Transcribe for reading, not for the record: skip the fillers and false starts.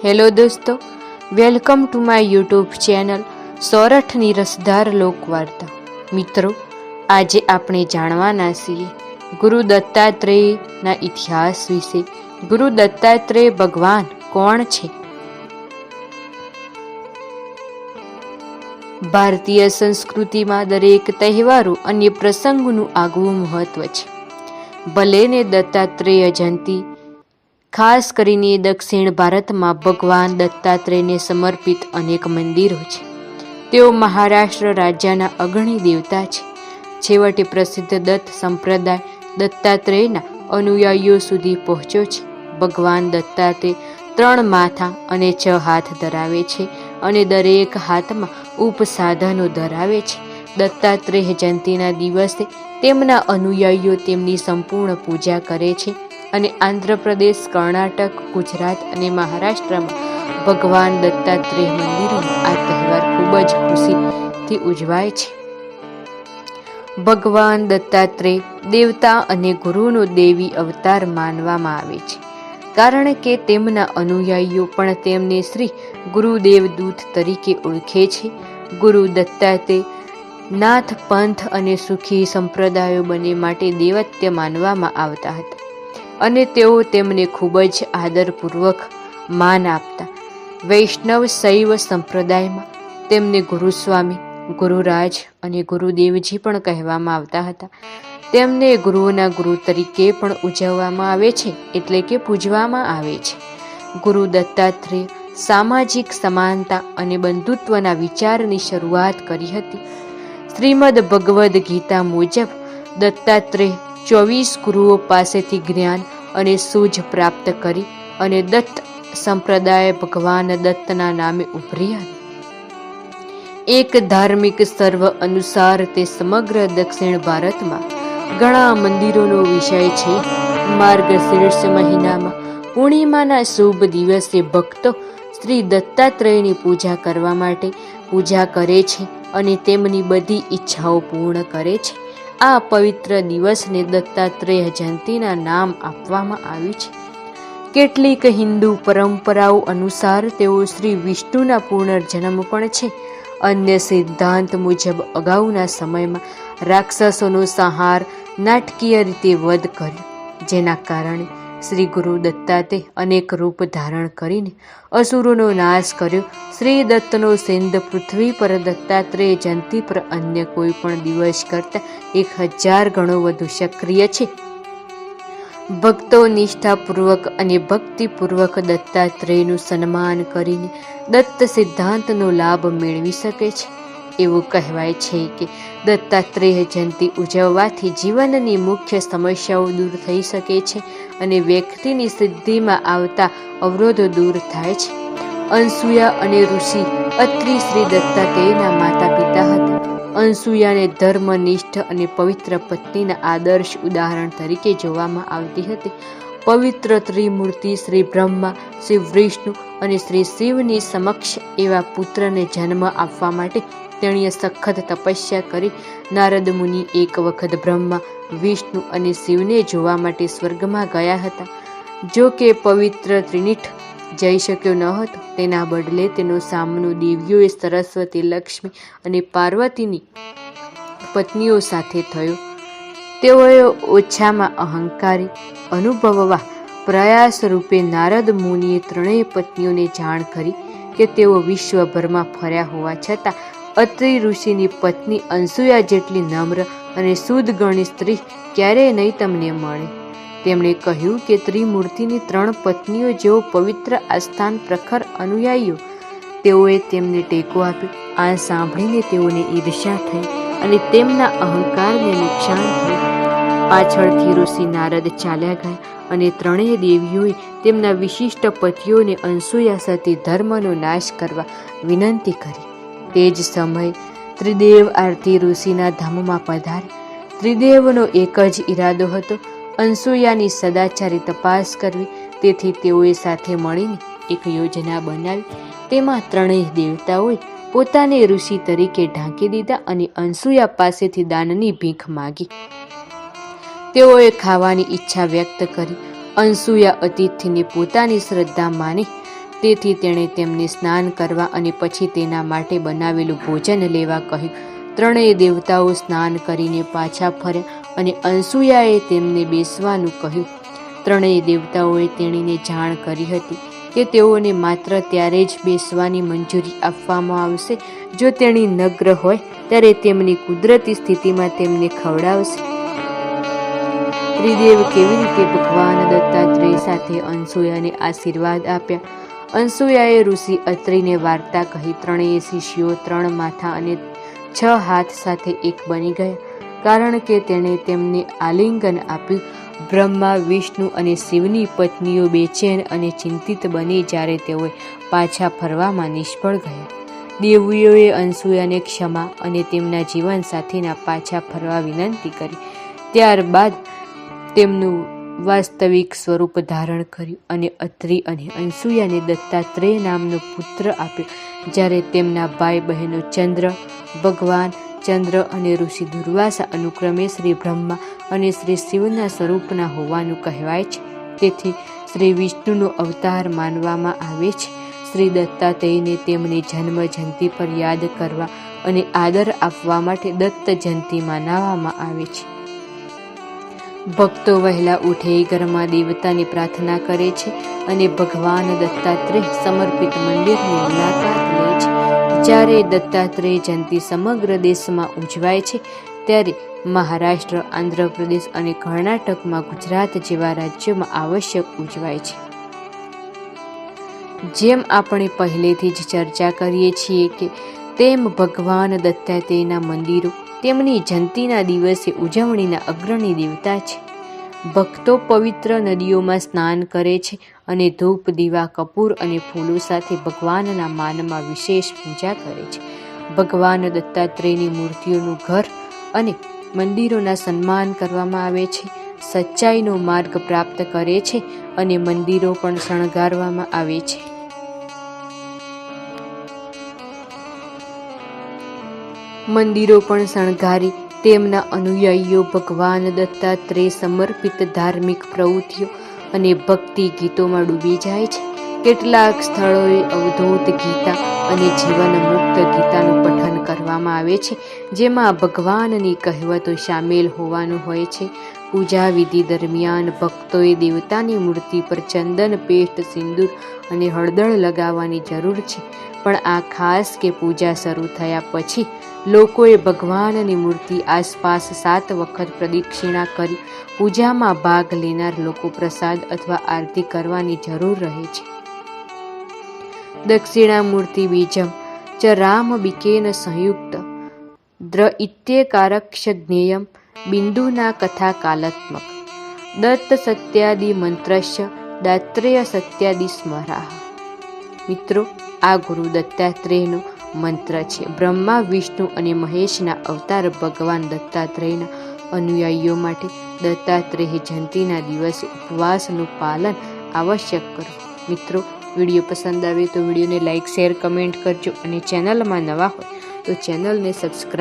Hello દોસ્તો, welcome to my YouTube channel સોરઠની રસધાર લોકવાર્તા. મિત્રો, આજે આપણે જાણવાના છીએ ગુરુ દત્તાત્રેયના ઇતિહાસ વિશે. ગુરુ દત્તાત્રેય ભગવાન કોણ છે? ભારતીય સંસ્કૃતિમાં દરેક તહેવારો અને પ્રસંગનું આગવું મહત્વ છે. ભલે ને દત્તાત્રેય જયંતિ ખાસ કરીને દક્ષિણ ભારતમાં ભગવાન દત્તાત્રેયને સમર્પિત અનેક મંદિરો છે. તેઓ મહારાષ્ટ્ર રાજ્યના અગ્રણી દેવતા છે. છેવટે પ્રસિદ્ધ દત્ત સંપ્રદાય દત્તાત્રેયના અનુયાયીઓ સુધી પહોંચ્યો છે. ભગવાન દત્તાત્રેય 3 માથા અને 6 હાથ ધરાવે છે અને દરેક હાથમાં ઉપસાધનો ધરાવે છે. દત્તાત્રેય જયંતિના દિવસે તેમના અનુયાયીઓ તેમની સંપૂર્ણ પૂજા કરે છે અને આંધ્રપ્રદેશ, કર્ણાટક, ગુજરાત અને મહારાષ્ટ્રમાં ભગવાન દત્તાત્રેય મંદિરોમાં આ તહેવાર ખૂબ જ ખુશીથી ઉજવાય છે. ભગવાન દત્તાત્રેય દેવતા અને ગુરુનો દૈવી અવતાર માનવામાં આવે છે, કારણ કે તેમના અનુયાયીઓ પણ તેમને શ્રી ગુરુદેવ દૂત તરીકે ઓળખે છે. ગુરુ દત્તાત્રેય નાથ પંથ અને સુખી સંપ્રદાયો બંને માટે દૈવત્ય માનવામાં આવતા હતા અને તેઓ તેમને ખૂબ જ આદરપૂર્વક માન આપતા. વૈષ્ણવ શૈવ સંપ્રદાયમાં તેમને ગુરુસ્વામી, ગુરુરાજ અને ગુરુદેવજી પણ કહેવામાં આવતા હતા. તેમને ગુરુઓના ગુરુ તરીકે પણ ઉજવવામાં આવે છે, એટલે કે પૂજવામાં આવે છે. ગુરુ દત્તાત્રેય સામાજિક સમાનતા અને બંધુત્વના વિચારની શરૂઆત કરી હતી. શ્રીમદ ભગવદ્ ગીતા મુજબ દત્તાત્રેય 24 ગુરુઓ પાસેથી જ્ઞાન અને સૂઝ પ્રાપ્ત કરી અને દત્ત સંપ્રદાય ભગવાન દત્તના નામે ઉભર્યા. એક ધાર્મિક સર્વ અનુસાર તે સમગ્ર દક્ષિણ ભારતમાં ઘણા મંદિરોનો વિષય છે. માર્ગશીર્ષ મહિનામાં પૂર્ણિમાના શુભ દિવસે ભક્તો શ્રી દત્તાત્રેયની પૂજા કરવા માટે પૂજા કરે છે અને તેમની બધી ઈચ્છાઓ પૂર્ણ કરે છે. આ પવિત્ર દિવસને દત્તાત્રેય જયંતિના નામ આપવામાં આવ્યું છે. કેટલીક હિન્દુ પરંપરાઓ અનુસાર તેઓ શ્રી વિષ્ણુના પુનર્જન્મ પણ છે. અન્ય સિદ્ધાંત મુજબ અગાઉના સમયમાં રાક્ષસોનો સંહાર નાટકીય રીતે વધ કર્યો, જેના કારણે શ્રી ગુરુ દત્તાત્રેય અનેક રૂપ ધારણ કરીને અસુરોનો નાશ કર્યો. શ્રી દત્તનો સિંધ પૃથ્વી પર દત્તાત્રેય જયંતિ પર અન્ય કોઈ પણ દિવસ કરતાં 1000 ગણો વધુ સક્રિય છે. ભક્તો નિષ્ઠાપૂર્વક અને ભક્તિપૂર્વક દત્તાત્રેયનું સન્માન કરીને દત્ત સિદ્ધાંતનો લાભ મેળવી શકે છે. એવું કહેવાય છે કે દત્તાત્રેય જયંતિ ઉજવવાથી જીવનની મુખ્ય સમસ્યાઓ દૂર થઈ શકે છે અને વ્યક્તિની સિદ્ધિમાં આવતા અવરોધો દૂર થાય છે. અનસૂયા અને ઋષિ અત્રિ શ્રી દત્તાત્રેયના માતા પિતા હતા. અનસૂયાને ધર્મનિષ્ઠ અને પવિત્ર પત્નીના આદર્શ ઉદાહરણ તરીકે જોવામાં આવતી હતી. પવિત્ર ત્રિમૂર્તિ શ્રી બ્રહ્મા, શ્રી વિષ્ણુ અને શ્રી શિવની સમક્ષ એવા પુત્રને જન્મ આપવા માટે તેણીએ સખત તપસ્યા કરી. નારદ મુનિ એક વખત બ્રહ્મા, વિષ્ણુ અને શિવને જોવા માટે સ્વર્ગમાં ગયા હતા. જો કે પવિત્ર ત્રિનીઠ જઈ શક્યો ન હતો. તેના બદલે તેનો સામનો દેવીઓએ સરસ્વતી, લક્ષ્મી અને પાર્વતીની પત્નીઓ સાથે થયો. તેઓએ ઓછામાં અહંકારી અનુભવવા પ્રયાસ રૂપે નારદ મુનિએ 3 પત્નીઓને જાણ કરી કે તેઓ વિશ્વભરમાં ફર્યા હોવા છતાં અત્રિ ઋષિની પત્ની અનસૂયા જેટલી નમ્ર અને શુદ્ધગણી સ્ત્રી ક્યારેય નહીં તમને મળે. તેમણે કહ્યું કે ત્રિમૂર્તિની 3 પત્નીઓ જેઓ પવિત્ર આસ્થાન પ્રખર અનુયાયીઓ, તેઓએ તેમને ટેકો આપ્યો. આ સાંભળીને તેઓને ઈર્ષ્યા થઈ અને તેમના અહંકારને નુકસાન થયું. પાછળથી ઋષિ નારદ ચાલ્યા ગયા અને 3 દેવીઓએ તેમના વિશિષ્ટ પતિઓને અનસૂયા સાથે ધર્મનો નાશ કરવા વિનંતી કરી. તે જ સમયે ત્રિદેવ આરતી ઋષિના ધામમાં પધાર્યા. ત્રિદેવનો એક જ ઈરાદો હતો, અનસૂયાની સદાચારી તપાસ કરવી. તેથી તેઓએ સાથે મળીને એક યોજના બનાવી. તેમાં 3 દેવતાઓએ પોતાને ઋષિ તરીકે ઢાંકી દીધા અને અનસૂયા પાસેથી દાનની ભીખ માગી. તેઓએ ખાવાની ઈચ્છા વ્યક્ત કરી. અનસૂયા અતિથિને પોતાની શ્રદ્ધા માની તેથી તેણે તેમને સ્નાન કરવા અને પછી તેના માટે બનાવેલું ભોજન લેવા કહ્યું. ત્રણેય દેવતાઓ સ્નાન કરીને પાછા ફર્યા અને અનસૂયાએ તેમને બેસવાનું કહ્યું. ત્રણેય દેવતાઓએ તેણીને જાણ કરી હતી કે તેઓને માત્ર ત્યારે જ બેસવાની મંજૂરી આપવામાં આવશે જો તેણી નગ્ન હોય ત્યારે તેમની કુદરતી સ્થિતિમાં તેમને ખવડાવશે. ત્રિદેવ કેવી રીતે ભગવાન દત્તાત્રેય સાથે અંસુયાને આશીર્વાદ આપ્યા. અંસુયાએ ઋષિ અત્રિને વાર્તા કહી. ત્રણેય શિષ્યો 3 માથા અને 6 હાથ સાથે એક બની ગયા, કારણ કે તેણે તેમને આલિંગન આપ્યું. બ્રહ્મા, વિષ્ણુ અને શિવની પત્નીઓ બેચેન અને ચિંતિત બની જ્યારે તેઓ પાછા ફરવામાં નિષ્ફળ ગયા. દેવીઓએ અંસુયાને ક્ષમા અને તેમના જીવન સાથીના પાછા ફરવા વિનંતી કરી. ત્યારબાદ તેમનું વાસ્તવિક સ્વરૂપ ધારણ કર્યું અને અત્રિ અને અંસુયાને દત્તાત્રેય નામનો પુત્ર આપ્યો. જ્યારે તેમના ભાઈ બહેનો ચંદ્ર, ભગવાન ચંદ્ર અને ઋષિ દુર્વાસા અનુક્રમે શ્રી બ્રહ્મા અને શ્રી શિવના સ્વરૂપના હોવાનું કહેવાય છે. તેથી શ્રી વિષ્ણુનો અવતાર માનવામાં આવે છે. શ્રી દત્તાત્રેયને તેમની જન્મ જયંતિ પર યાદ કરવા અને આદર આપવા માટે દત્ત જયંતિ મનાવવામાં આવે છે. ભક્તો વહેલા ઉઠે ઘરમાં દેવતાની પ્રાર્થના કરે છે અને ભગવાન દત્તાત્રેય સમર્પિત મંદિરની મુલાકાત લે છે. જ્યારે દત્તાત્રેય જયંતિ સમગ્ર દેશમાં ઉજવાય છે ત્યારે મહારાષ્ટ્ર, આંધ્રપ્રદેશ અને કર્ણાટકમાં ગુજરાત જેવા રાજ્યોમાં આવશ્યક ઉજવાય છે. જેમ આપણે પહેલેથી જ ચર્ચા કરીએ છીએ કે તેમ ભગવાન દત્તાત્રેયના મંદિરો તેમની જયંતિના દિવસે ઉજવણીના અગ્રણી દેવતા છે. ભક્તો પવિત્ર નદીઓમાં સ્નાન કરે છે અને ધૂપ, દીવા, કપૂર અને ફૂલો સાથે ભગવાનના માનમાં વિશેષ પૂજા કરે છે. ભગવાન દત્તાત્રેયની મૂર્તિઓનું ઘર અને મંદિરોના સન્માન કરવામાં આવે છે. સચ્ચાઈનો માર્ગ પ્રાપ્ત કરે છે અને મંદિરો પણ શણગારવામાં આવે છે. મંદિરો પણ શણગારી તેમના અનુયાયીઓ ભગવાન દત્તાત્રેય સમર્પિત ધાર્મિક પ્રવૃત્તિઓ અને ભક્તિ ગીતોમાં ડૂબી જાય છે. કેટલાક સ્થળોએ અવધૂત ગીતા અને જીવન મુક્ત ગીતાનું પઠન કરવામાં આવે છે, જેમાં ભગવાનની કહેવતો સામેલ હોવાનું હોય છે. પૂજા વિધિ દરમિયાન ભક્તોએ દેવતાની મૂર્તિ પર ચંદન, પેસ્ટ, સિંદૂર અને હળદર લગાવવાની જરૂર છે. પણ આ ખાસ કે પૂજા શરૂ થયા પછી લોકોએ ભગવાનની મૂર્તિ આસપાસ 7 વખત પ્રદક્ષિણા કરી. પૂજામાં ભાગ લેનાર લોકો પ્રસાદ અથવા આરતી કરવાની જરૂર રહે છે. દક્ષિણામૂર્તિ બીજમ ચ રામબિકેન સંયુક્ત દ્ર ઇત્યેકારક્ષ જ્ઞેયમ બિંદુના કથા કાલાત્મક દત્ત સત્યાદિ મંત્રસ્ય દાત્રેય સત્યાદિ સ્મરાહ. મિત્રો, આ ગુરુ દત્તાત્રેયનો મંત્ર છે. બ્રહ્મા, વિષ્ણુ અને મહેશના અવતાર ભગવાન દત્તાત્રેયના અનુયાયીઓ માટે દત્તાત્રેય જયંતિના દિવસે ઉપવાસનું પાલન આવશ્યક કરવું. મિત્રો, વિડીયો પસંદ આવે તો વિડીયોને લાઇક, શેર, કમેન્ટ કરજો અને ચેનલમાં નવા હોય તો ચેનલને સબસ્ક્રાઈબ